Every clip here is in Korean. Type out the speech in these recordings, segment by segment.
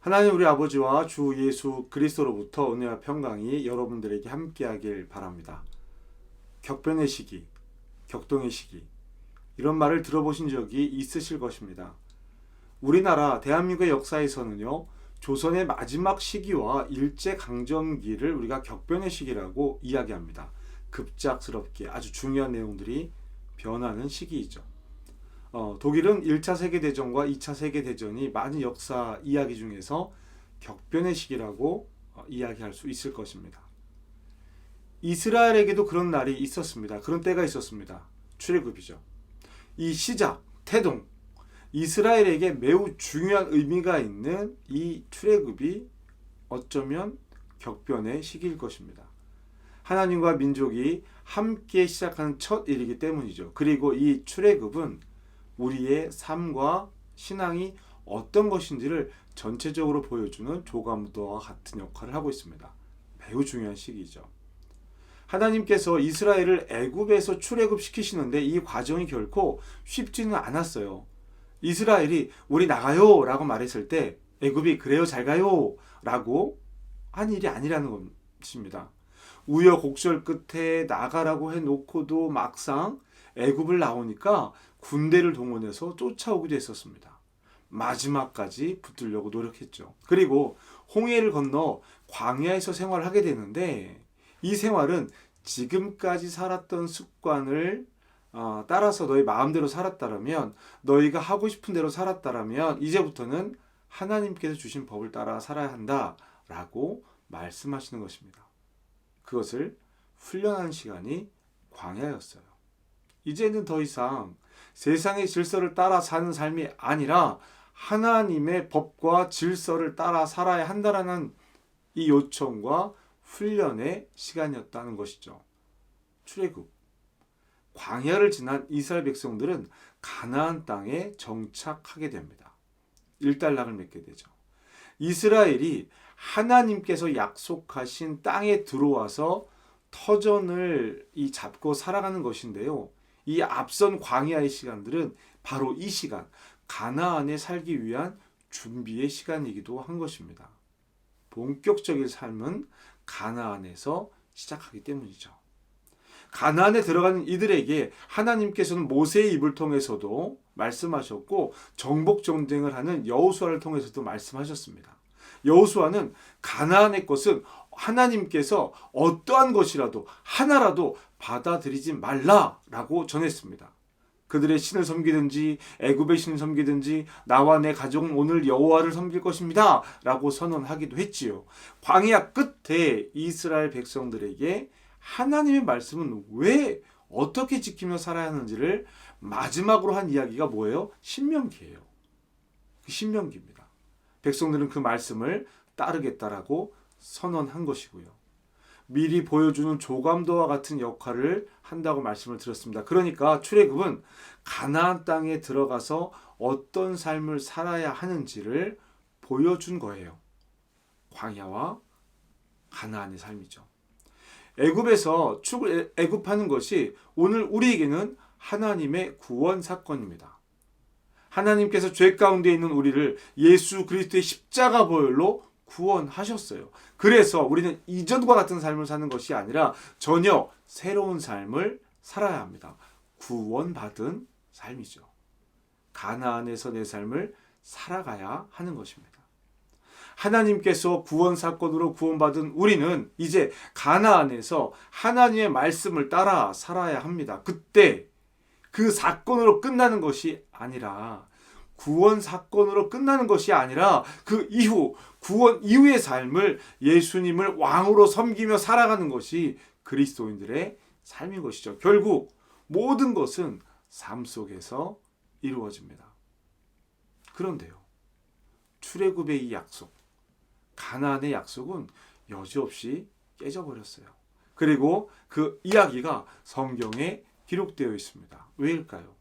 하나님 우리 아버지와 주 예수 그리스도로부터 은혜와 평강이 여러분들에게 함께하길 바랍니다. 격변의 시기, 격동의 시기, 이런 말을 들어보신 적이 있으실 것입니다. 우리나라 대한민국의 역사에서는요, 조선의 마지막 시기와 일제강점기를 우리가 격변의 시기라고 이야기합니다. 급작스럽게 아주 중요한 내용들이 변하는 시기이죠. 독일은 1차 세계대전과 2차 세계대전이 많은 역사 이야기 중에서 격변의 시기라고 이야기할 수 있을 것입니다. 이스라엘에게도 그런 날이 있었습니다. 그런 때가 있었습니다. 출애굽이죠. 이 시작, 태동, 이스라엘에게 매우 중요한 의미가 있는 이 출애굽이 어쩌면 격변의 시기일 것입니다. 하나님과 민족이 함께 시작하는 첫 일이기 때문이죠. 그리고 이 출애굽은 우리의 삶과 신앙이 어떤 것인지를 전체적으로 보여주는 조감도와 같은 역할을 하고 있습니다. 매우 중요한 시기죠. 하나님께서 이스라엘을 애굽에서 출애굽시키시는데 이 과정이 결코 쉽지는 않았어요. 이스라엘이 우리 나가요 라고 말했을 때 애굽이 그래요 잘 가요 라고 한 일이 아니라는 것입니다. 우여곡절 끝에 나가라고 해놓고도 막상 애굽을 나오니까 군대를 동원해서 쫓아오기도 했었습니다. 마지막까지 붙들려고 노력했죠. 그리고 홍해를 건너 광야에서 생활을 하게 되는데 이 생활은 지금까지 살았던 습관을 따라서 너희 마음대로 살았다라면, 너희가 하고 싶은 대로 살았다라면 이제부터는 하나님께서 주신 법을 따라 살아야 한다라고 말씀하시는 것입니다. 그것을 훈련하는 시간이 광야였어요. 이제는 더 이상 세상의 질서를 따라 사는 삶이 아니라 하나님의 법과 질서를 따라 살아야 한다라는 이 요청과 훈련의 시간이었다는 것이죠. 출애굽. 광야를 지난 이스라엘 백성들은 가나안 땅에 정착하게 됩니다. 일단락을 맺게 되죠. 이스라엘이 하나님께서 약속하신 땅에 들어와서 터전을 잡고 살아가는 것인데요. 이 앞선 광야의 시간들은 바로 이 시간, 가나안에 살기 위한 준비의 시간이기도 한 것입니다. 본격적인 삶은 가나안에서 시작하기 때문이죠. 가나안에 들어가는 이들에게 하나님께서는 모세의 입을 통해서도 말씀하셨고 정복 전쟁을 하는 여호수아를 통해서도 말씀하셨습니다. 여호수아는 가나안의 것은 하나님께서 어떠한 것이라도 하나라도 받아들이지 말라라고 전했습니다. 그들의 신을 섬기든지 애굽의 신을 섬기든지 나와 내 가족은 오늘 여호와를 섬길 것입니다 라고 선언하기도 했지요. 광야 끝에 이스라엘 백성들에게 하나님의 말씀은 왜 어떻게 지키며 살아야 하는지를 마지막으로 한 이야기가 뭐예요? 신명기예요. 신명기입니다. 백성들은 그 말씀을 따르겠다라고 선언한 것이고요. 미리 보여주는 조감도와 같은 역할을 한다고 말씀을 드렸습니다. 그러니까 출애굽은 가나안 땅에 들어가서 어떤 삶을 살아야 하는지를 보여준 거예요. 광야와 가나안의 삶이죠. 애굽에서 애굽하는 것이 오늘 우리에게는 하나님의 구원 사건입니다. 하나님께서 죄 가운데 있는 우리를 예수 그리스도의 십자가 보혈로 구원하셨어요. 그래서 우리는 이전과 같은 삶을 사는 것이 아니라 전혀 새로운 삶을 살아야 합니다. 구원받은 삶이죠. 가나안에서 내 삶을 살아가야 하는 것입니다. 하나님께서 구원 사건으로 구원받은 우리는 이제 가나안에서 하나님의 말씀을 따라 살아야 합니다. 그때 그 사건으로 끝나는 것이 아니라 구원 사건으로 끝나는 것이 아니라 그 이후 구원 이후의 삶을 예수님을 왕으로 섬기며 살아가는 것이 그리스도인들의 삶인 것이죠. 결국 모든 것은 삶 속에서 이루어집니다. 그런데요. 출애굽의 이 약속, 가나안의 약속은 여지없이 깨져버렸어요. 그리고 그 이야기가 성경에 기록되어 있습니다. 왜일까요?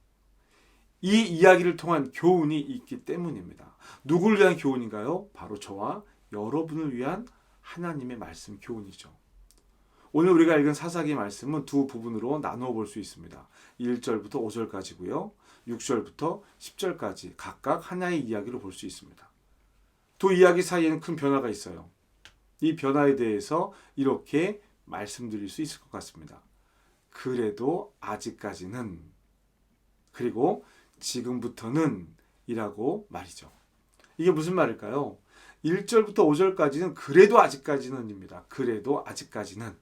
이 이야기를 통한 교훈이 있기 때문입니다. 누구를 위한 교훈인가요? 바로 저와 여러분을 위한 하나님의 말씀 교훈이죠. 오늘 우리가 읽은 사사기 말씀은 두 부분으로 나누어 볼 수 있습니다. 1절부터 5절까지고요. 6절부터 10절까지 각각 하나의 이야기로 볼 수 있습니다. 두 이야기 사이에는 큰 변화가 있어요. 이 변화에 대해서 이렇게 말씀드릴 수 있을 것 같습니다. 그래도 아직까지는, 그리고 지금부터는 이라고 말이죠. 이게 무슨 말일까요? 1절부터 5절까지는 그래도 아직까지는입니다. 그래도 아직까지는.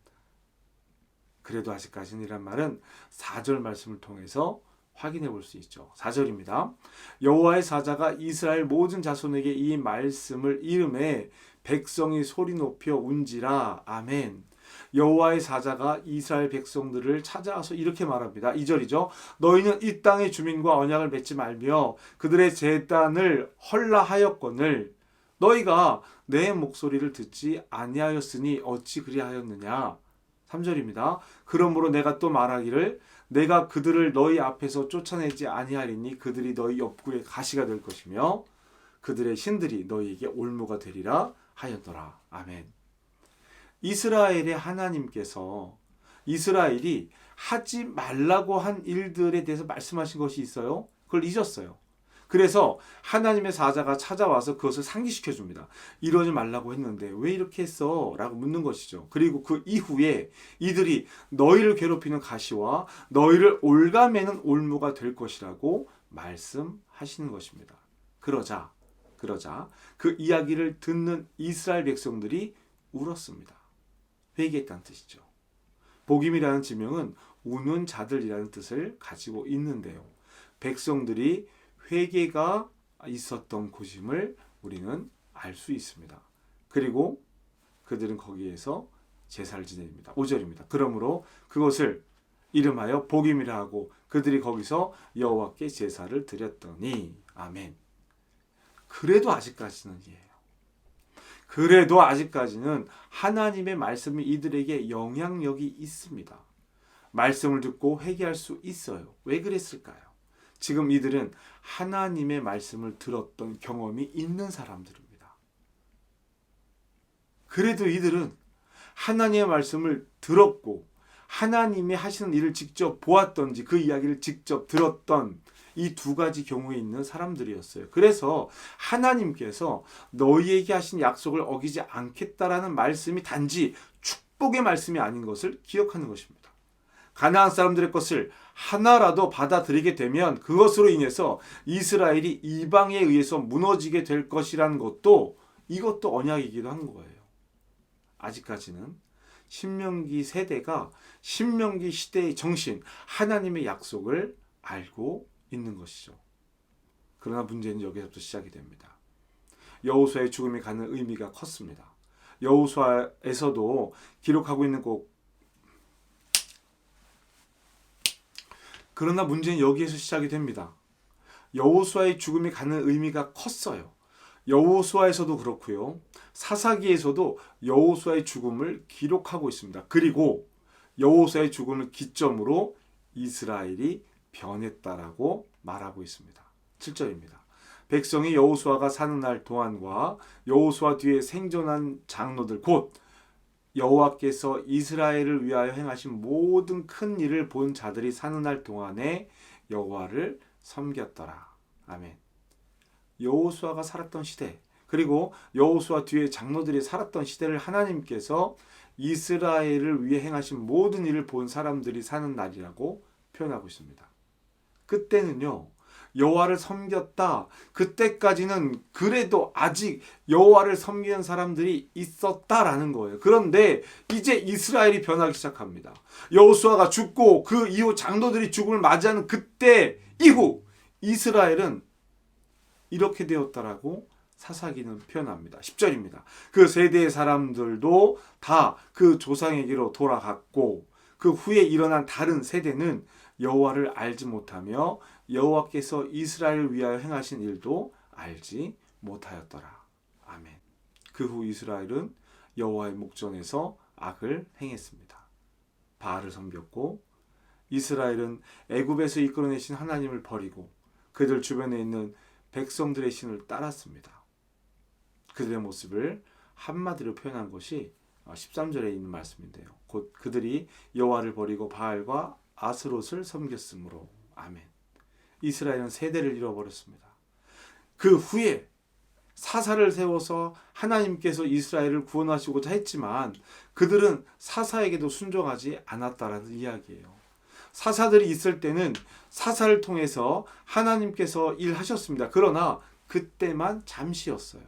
그래도 아직까지는 이란 말은 4절 말씀을 통해서 확인해 볼 수 있죠. 4절입니다. 여호와의 사자가 이스라엘 모든 자손에게 이 말씀을 이름에 백성이 소리 높여 운지라. 아멘. 여호와의 사자가 이스라엘 백성들을 찾아와서 이렇게 말합니다. 2절이죠. 너희는 이 땅의 주민과 언약을 맺지 말며 그들의 제단을 헐라하였거늘 너희가 내 목소리를 듣지 아니하였으니 어찌 그리하였느냐. 3절입니다. 그러므로 내가 또 말하기를 내가 그들을 너희 앞에서 쫓아내지 아니하리니 그들이 너희 옆구리에 가시가 될 것이며 그들의 신들이 너희에게 올무가 되리라 하였더라. 아멘. 이스라엘의 하나님께서 이스라엘이 하지 말라고 한 일들에 대해서 말씀하신 것이 있어요. 그걸 잊었어요. 그래서 하나님의 사자가 찾아와서 그것을 상기시켜 줍니다. 이러지 말라고 했는데 왜 이렇게 했어? 라고 묻는 것이죠. 그리고 그 이후에 이들이 너희를 괴롭히는 가시와 너희를 올가매는 올무가 될 것이라고 말씀하시는 것입니다. 그러자 그 이야기를 듣는 이스라엘 백성들이 울었습니다. 회개했다는 뜻이죠. 복임이라는 지명은 우는 자들이라는 뜻을 가지고 있는데요. 백성들이 회개가 있었던 곳임을 우리는 알 수 있습니다. 그리고 그들은 거기에서 제사를 지냅니다. 5절입니다. 그러므로 그것을 이름하여 복임이라 하고 그들이 거기서 여호와께 제사를 드렸더니. 아멘. 그래도 아직까지는이에요. 그래도 아직까지는 하나님의 말씀이 이들에게 영향력이 있습니다. 말씀을 듣고 회개할 수 있어요. 왜 그랬을까요? 지금 이들은 하나님의 말씀을 들었던 경험이 있는 사람들입니다. 그래도 이들은 하나님의 말씀을 들었고 하나님이 하시는 일을 직접 보았던지 그 이야기를 직접 들었던 이 두 가지 경우에 있는 사람들이었어요. 그래서 하나님께서 너희에게 하신 약속을 어기지 않겠다라는 말씀이 단지 축복의 말씀이 아닌 것을 기억하는 것입니다. 가나안 사람들의 것을 하나라도 받아들이게 되면 그것으로 인해서 이스라엘이 이방에 의해서 무너지게 될 것이라는 것도 이것도 언약이기도 한 거예요. 아직까지는 신명기 세대가 신명기 시대의 정신, 하나님의 약속을 알고 있는 것이죠. 그러나 문제는 여기서부터 시작이 됩니다. 여호수아의 죽음이 갖는 의미가 컸습니다. 여호수아에서도 기록하고 있는 그러나 문제는 여기에서 시작이 됩니다. 여호수아의 죽음이 갖는 의미가 컸어요. 여호수아에서도 그렇고요. 사사기에서도 여호수아의 죽음을 기록하고 있습니다. 그리고 여호수아의 죽음을 기점으로 이스라엘이 변했다라고 말하고 있습니다. 7절입니다. 백성이 여호수아가 사는 날 동안과 여호수아 뒤에 생존한 장로들 곧 여호와께서 이스라엘을 위하여 행하신 모든 큰 일을 본 자들이 사는 날 동안에 여호와를 섬겼더라. 아멘. 여호수아가 살았던 시대 그리고 여호수아 뒤에 장로들이 살았던 시대를 하나님께서 이스라엘을 위해 행하신 모든 일을 본 사람들이 사는 날이라고 표현하고 있습니다. 그때는요. 여호와를 섬겼다. 그때까지는 그래도 아직 여호와를 섬기는 사람들이 있었다라는 거예요. 그런데 이제 이스라엘이 변하기 시작합니다. 여호수아가 죽고 그 이후 장로들이 죽음을 맞이하는 그때 이후 이스라엘은 이렇게 되었다라고 사사기는 표현합니다. 10절입니다. 그 세대의 사람들도 다 그 조상에게로 돌아갔고 그 후에 일어난 다른 세대는 여호와를 알지 못하며 여호와께서 이스라엘을 위하여 행하신 일도 알지 못하였더라. 아멘. 그 후 이스라엘은 여호와의 목전에서 악을 행했습니다. 바알을 섬겼고 이스라엘은 애굽에서 이끌어내신 하나님을 버리고 그들 주변에 있는 백성들의 신을 따랐습니다. 그들의 모습을 한마디로 표현한 것이 13절에 있는 말씀인데요. 곧 그들이 여호와를 버리고 바알과 아스롯을 섬겼으므로. 아멘. 이스라엘은 세대를 잃어버렸습니다. 그 후에 사사를 세워서 하나님께서 이스라엘을 구원하시고자 했지만 그들은 사사에게도 순종하지 않았다라는 이야기예요. 사사들이 있을 때는 사사를 통해서 하나님께서 일하셨습니다. 그러나 그때만 잠시였어요.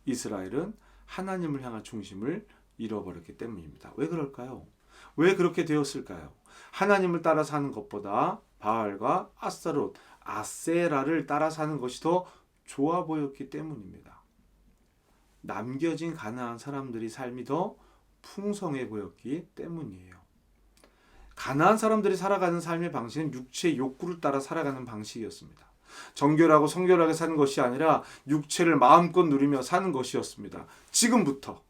이스라엘은 하나님을 향한 중심을 잃어버렸기 때문입니다. 왜 그럴까요? 왜 그렇게 되었을까요? 하나님을 따라 사는 것보다 바알과 아스타롯, 아세라를 따라 사는 것이 더 좋아 보였기 때문입니다. 남겨진 가나안 사람들이 삶이 더 풍성해 보였기 때문이에요. 가나안 사람들이 살아가는 삶의 방식은 육체의 욕구를 따라 살아가는 방식이었습니다. 정결하고 성결하게 사는 것이 아니라 육체를 마음껏 누리며 사는 것이었습니다. 지금부터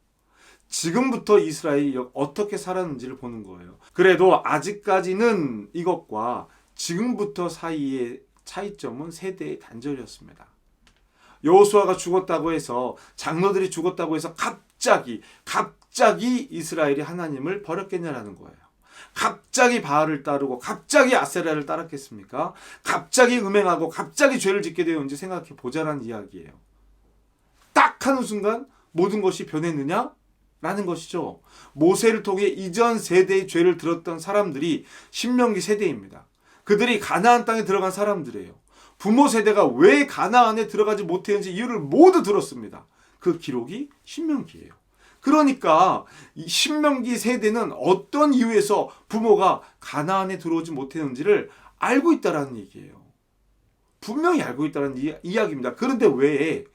이스라엘이 어떻게 살았는지를 보는 거예요. 그래도 아직까지는 이것과 지금부터 사이의 차이점은 세대의 단절이었습니다. 여호수아가 죽었다고 해서, 장로들이 죽었다고 해서 갑자기 이스라엘이 하나님을 버렸겠냐라는 거예요. 갑자기 바알을 따르고 갑자기 아세라를 따랐겠습니까? 갑자기 음행하고 갑자기 죄를 짓게 되었는지 생각해 보자라는 이야기예요. 딱 하는 순간 모든 것이 변했느냐? 라는 것이죠. 모세를 통해 이전 세대의 죄를 들었던 사람들이 신명기 세대입니다. 그들이 가나안 땅에 들어간 사람들이에요. 부모 세대가 왜 가나안에 들어가지 못했는지 이유를 모두 들었습니다. 그 기록이 신명기예요. 그러니까 이 신명기 세대는 어떤 이유에서 부모가 가나안에 들어오지 못했는지를 알고 있다라는 얘기예요. 분명히 알고 있다는 이야기입니다. 그런데 왜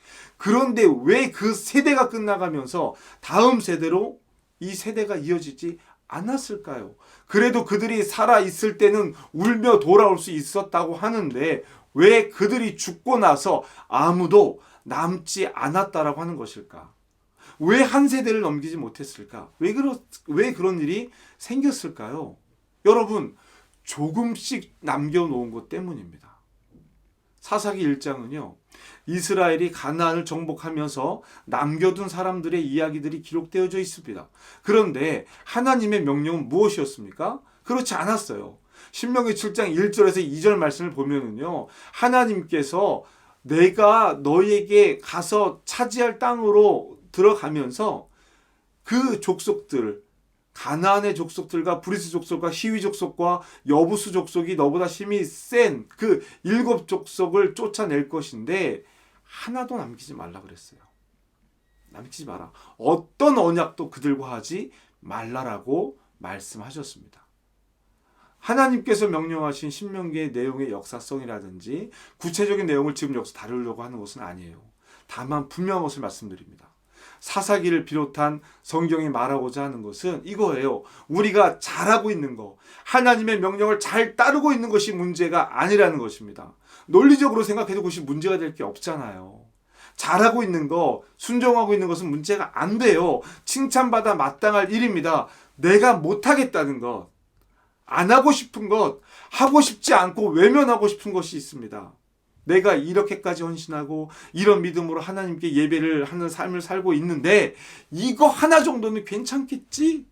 그 세대가 끝나가면서 다음 세대로 이 세대가 이어지지 않았을까요? 그래도 그들이 살아있을 때는 울며 돌아올 수 있었다고 하는데 왜 그들이 죽고 나서 아무도 남지 않았다라고 하는 것일까? 왜 한 세대를 넘기지 못했을까? 왜 그런 일이 생겼을까요? 여러분, 조금씩 남겨놓은 것 때문입니다. 사사기 1장은요. 이스라엘이 가나안을 정복하면서 남겨둔 사람들의 이야기들이 기록되어져 있습니다. 그런데 하나님의 명령은 무엇이었습니까? 그렇지 않았어요. 신명기 7장 1절에서 2절 말씀을 보면은요. 하나님께서 내가 너에게 가서 차지할 땅으로 들어가면서 그 족속들, 가나안의 족속들과 브리스 족속과 히위 족속과 여부수 족속이 너보다 힘이 센 그 7 족속을 쫓아낼 것인데 하나도 남기지 말라 그랬어요. 남기지 마라. 어떤 언약도 그들과 하지 말라라고 말씀하셨습니다. 하나님께서 명령하신 신명기의 내용의 역사성이라든지 구체적인 내용을 지금 여기서 다루려고 하는 것은 아니에요. 다만 분명한 것을 말씀드립니다. 사사기를 비롯한 성경이 말하고자 하는 것은 이거예요. 우리가 잘하고 있는 거, 하나님의 명령을 잘 따르고 있는 것이 문제가 아니라는 것입니다. 논리적으로 생각해도 그것이 문제가 될 게 없잖아요. 잘하고 있는 거, 순종하고 있는 것은 문제가 안 돼요. 칭찬받아 마땅할 일입니다. 내가 못하겠다는 것, 안 하고 싶은 것, 하고 싶지 않고 외면하고 싶은 것이 있습니다. 내가 이렇게까지 헌신하고 이런 믿음으로 하나님께 예배를 하는 삶을 살고 있는데 이거 하나 정도는 괜찮겠지?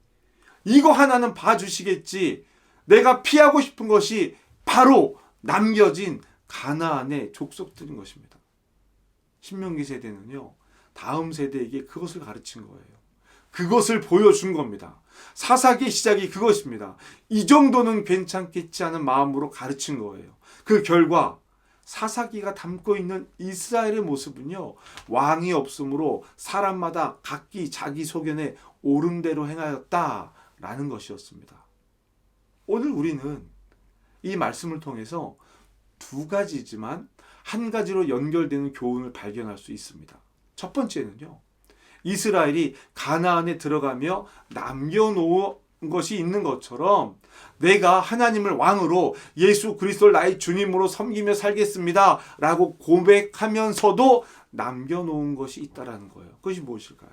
이거 하나는 봐주시겠지? 내가 피하고 싶은 것이 바로 남겨진 가나안의 족속들인 것입니다. 신명기 세대는요. 다음 세대에게 그것을 가르친 거예요. 그것을 보여준 겁니다. 사사기의 시작이 그것입니다. 이 정도는 괜찮겠지 하는 마음으로 가르친 거예요. 그 결과 사사기가 담고 있는 이스라엘의 모습은요. 왕이 없으므로 사람마다 각기 자기 소견에 옳은 대로 행하였다라는 것이었습니다. 오늘 우리는 이 말씀을 통해서 두 가지지만 한 가지로 연결되는 교훈을 발견할 수 있습니다. 첫 번째는요. 이스라엘이 가나안에 들어가며 남겨놓은 것이 있는 것처럼 내가 하나님을 왕으로 예수 그리스도를 나의 주님으로 섬기며 살겠습니다 라고 고백하면서도 남겨놓은 것이 있다라는 거예요. 그것이 무엇일까요?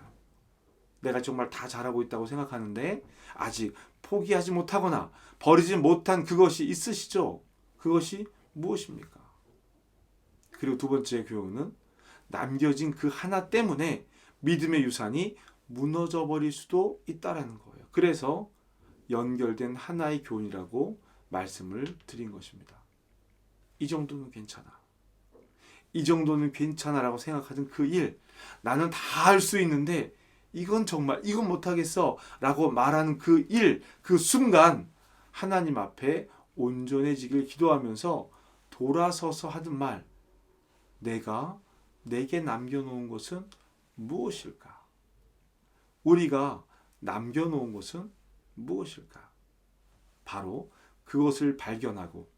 내가 정말 다 잘하고 있다고 생각하는데 아직 포기하지 못하거나 버리지 못한 그것이 있으시죠? 그것이 무엇입니까? 그리고 두 번째 교훈은 남겨진 그 하나 때문에 믿음의 유산이 무너져 버릴 수도 있다라는 거예요. 그래서 연결된 하나의 교훈이라고 말씀을 드린 것입니다. 이 정도는 괜찮아. 이 정도는 괜찮아라고 생각하던 그 일, 나는 다 할 수 있는데 이건 정말 이건 못하겠어 라고 말하는 그 일, 그 순간 하나님 앞에 온전해지길 기도하면서 돌아서서 하던 말, 내게 남겨놓은 것은 무엇일까? 우리가 남겨놓은 것은 무엇일까? 바로 그것을 발견하고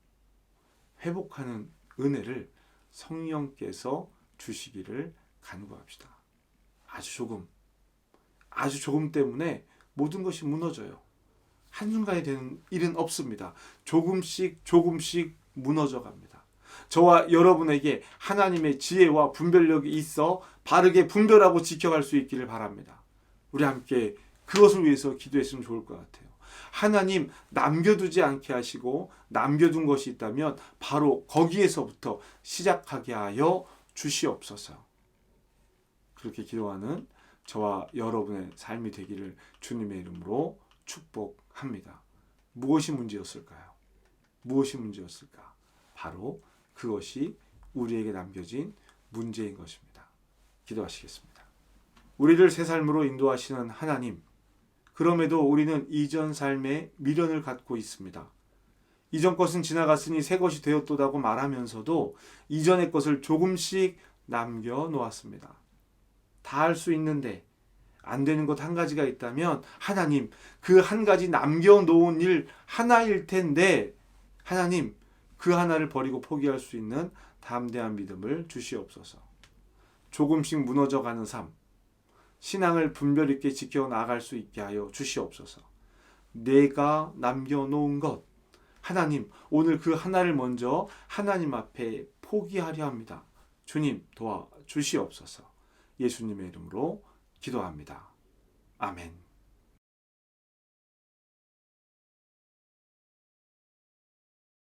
회복하는 은혜를 성령께서 주시기를 간구합시다. 아주 조금 때문에 모든 것이 무너져요. 한순간에 되는 일은 없습니다. 조금씩 무너져 갑니다. 저와 여러분에게 하나님의 지혜와 분별력이 있어 바르게 분별하고 지켜갈 수 있기를 바랍니다. 우리 함께 그것을 위해서 기도했으면 좋을 것 같아요. 하나님, 남겨두지 않게 하시고 남겨둔 것이 있다면 바로 거기에서부터 시작하게 하여 주시옵소서. 그렇게 기도하는 저와 여러분의 삶이 되기를 주님의 이름으로 축복합니다. 무엇이 문제였을까요? 무엇이 문제였을까? 바로 그것이 우리에게 남겨진 문제인 것입니다. 기도하시겠습니다. 우리를 새 삶으로 인도하시는 하나님, 그럼에도 우리는 이전 삶에 미련을 갖고 있습니다. 이전 것은 지나갔으니 새 것이 되었도다고 말하면서도 이전의 것을 조금씩 남겨놓았습니다. 다 할 수 있는데 안 되는 것 한 가지가 있다면 하나님, 그 한 가지 남겨놓은 일 하나일 텐데 하나님, 그 하나를 버리고 포기할 수 있는 담대한 믿음을 주시옵소서. 조금씩 무너져가는 삶, 신앙을 분별 있게 지켜나갈 수 있게 하여 주시옵소서. 내가 남겨놓은 것, 하나님, 오늘 그 하나를 먼저 하나님 앞에 포기하려 합니다. 주님, 도와주시옵소서. 예수님의 이름으로 기도합니다. 아멘.